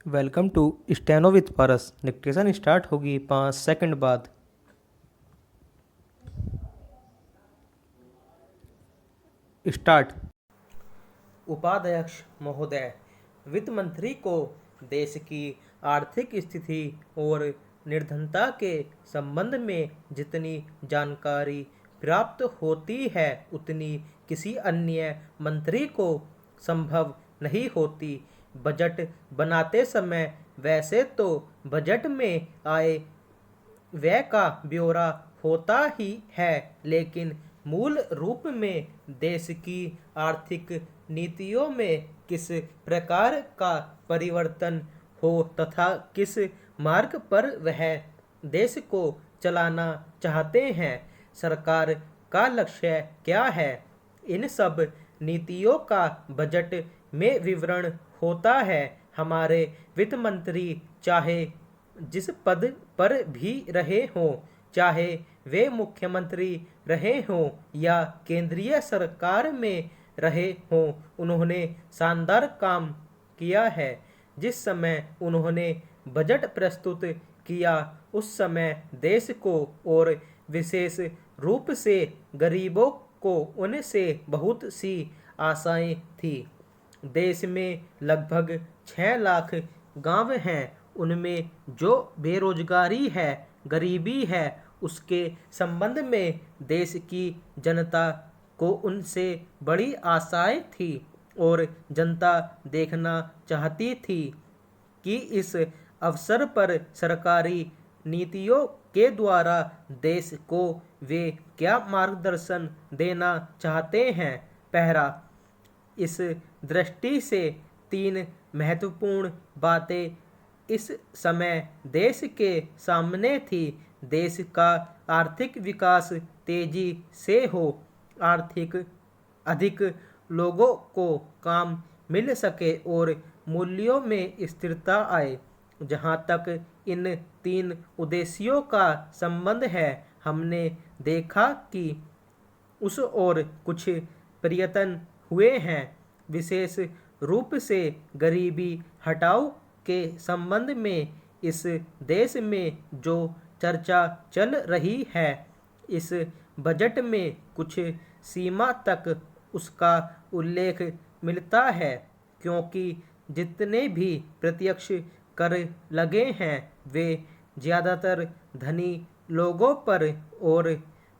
Welcome to steno with Paras. Dictation start होगी 5 second बाद। Start. उपाध्यक्ष महोदय, वित्त मंत्री को देश की आर्थिक स्थिति और निर्धनता के संबंध में जितनी जानकारी प्राप्त होती है उतनी किसी अन्य मंत्री को संभव नहीं होती। बजट बनाते समय वैसे तो बजट में आय व्यय का ब्यौरा होता ही है, लेकिन मूल रूप में देश की आर्थिक नीतियों में किस प्रकार का परिवर्तन हो तथा किस मार्ग पर वह देश को चलाना चाहते हैं, सरकार का लक्ष्य क्या है, इन सब नीतियों का बजट में विवरण होता है। हमारे वित्त मंत्री चाहे जिस पद पर भी रहे हों, चाहे वे मुख्यमंत्री रहे हों या केंद्रीय सरकार में रहे हों, उन्होंने शानदार काम किया है। जिस समय उन्होंने बजट प्रस्तुत किया उस समय देश को और विशेष रूप से गरीबों को उनसे बहुत सी आशाएं थी। देश में लगभग 6 लाख गांव हैं। उनमें जो बेरोजगारी है, गरीबी है, उसके संबंध में देश की जनता को उनसे बड़ी आशाएं थी और जनता देखना चाहती थी कि इस अवसर पर सरकारी नीतियों के द्वारा देश को वे क्या मार्गदर्शन देना चाहते हैं। पहला, इस दृष्टि से 3 महत्वपूर्ण बातें इस समय देश के सामने थी। देश का आर्थिक विकास तेजी से हो, आर्थिक अधिक लोगों को काम मिल सके और मूल्यों में स्थिरता आए। जहां तक इन 3 उद्देश्यों का संबंध है, हमने देखा कि उस और कुछ प्रयत्न हुए हैं। विशेष रूप से गरीबी हटाओ के संबंध में इस देश में जो चर्चा चल रही है, इस बजट में कुछ सीमा तक उसका उल्लेख मिलता है, क्योंकि जितने भी प्रत्यक्ष कर लगे हैं वे ज़्यादातर धनी लोगों पर और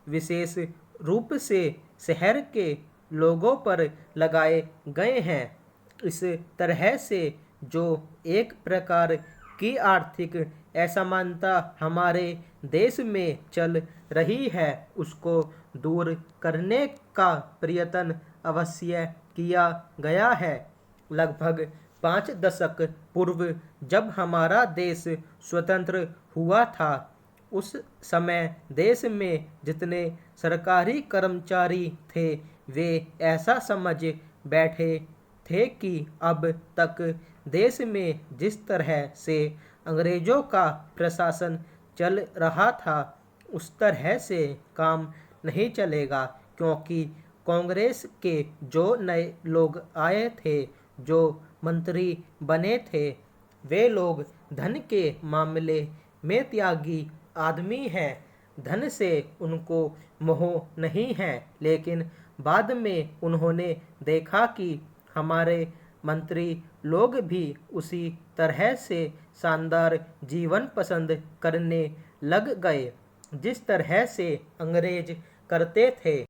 विशेष रूप से शहर के लोगों पर लगाए गए हैं। इस तरह से जो एक प्रकार की आर्थिक असमानता हमारे देश में चल रही है, उसको दूर करने का प्रयत्न अवश्य किया गया है। लगभग 5 दशक पूर्व जब हमारा देश स्वतंत्र हुआ था, उस समय देश में जितने सरकारी कर्मचारी थे वे ऐसा समझ बैठे थे कि अब तक देश में जिस तरह से अंग्रेजों का प्रशासन चल रहा था उस तरह से काम नहीं चलेगा, क्योंकि कांग्रेस के जो नए लोग आए थे, जो मंत्री बने थे, वे लोग धन के मामले में त्यागी आदमी हैं। धन से उनको मोह नहीं है, लेकिन बाद में उन्होंने देखा कि हमारे मंत्री लोग भी उसी तरह से शानदार जीवन पसंद करने लग गए जिस तरह से अंग्रेज करते थे।